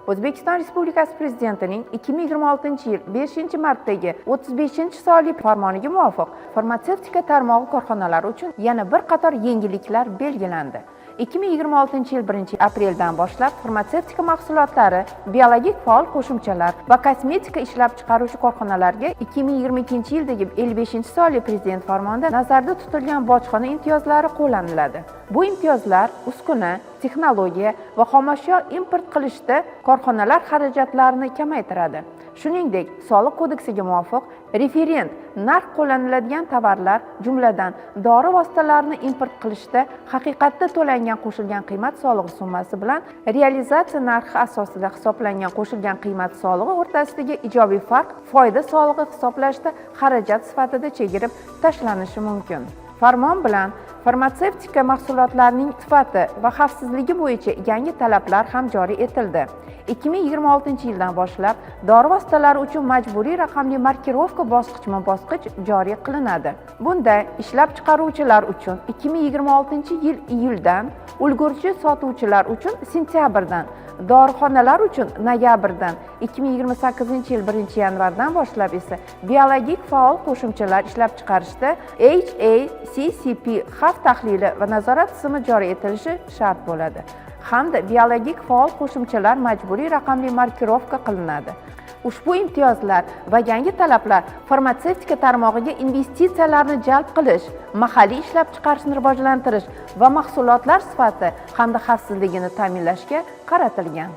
O'zbekiston Respublikasi Prezidentining 2026-yil 5-martdagi 35-sonli farmoniga muvofiq farmatsevtika tarmog'i korxonalari uchun yana bir qator yengilliklar belgilandi. 2026-yil 1-apreldan boshlab farmatsevtika mahsulotlari, biologik faol qo'shimchalar va kosmetika ishlab chiqaruvchi korxonalarga 2022-yildagi 55-sonli Prezident farmonida nazarda tutilgan bojxona imtiyozlari qo'llaniladi. Bu imtiyozlar uskuna, texnologiya va xomashyo import qilishda korxonalar xarajatlarini kamaytiradi. Shuningdek, Soliq kodeksiga muvofiq referent narx qo'llaniladigan tovarlar, jumladan dori vositalarini import qilishda haqiqatda to'langan qo'shilgan qiymat solig'i summasi bilan realizatsiya narxi asosida hisoblangan qo'shilgan qiymat solig'i o'rtasidagi ijobiy farq foyda solig'i hisoblashda xarajat sifatida chegirib tashlanishi mumkin. Farmon bilan farmatsevtika mahsulotlarining sifati va xavfsizligi bo'yicha yangi talablar ham joriy etildi. 2026-yildan boshlab dori vositalari uchun majburiy raqamli markirovka bosqichma-bosqich joriy qilinadi. Bunda ishlab chiqaruvchilar uchun 2026-yil iyuldan, ulgurji sotuvchilar uchun sentyabrdan, dorixonalar uchun noyabrdan, 2028-yil 1-yanvardan boshlab esa biologik faol qo'shimchalar ishlab chiqarishda HACCP xavf tahlili va nazorat tizimi joriy etilishi shart bo'ladi. Hamda biologik faol qo'shimchalar majburiy raqamli markirovka qilinadi. Ushbu imtiyozlar va yangi talablar farmatsevtika tarmog'iga investitsiyalarni jalb qilish, mahalliy ishlab chiqarishni rivojlantirish va mahsulotlar sifati hamda xavfsizligini ta'minlashga qaratilgan.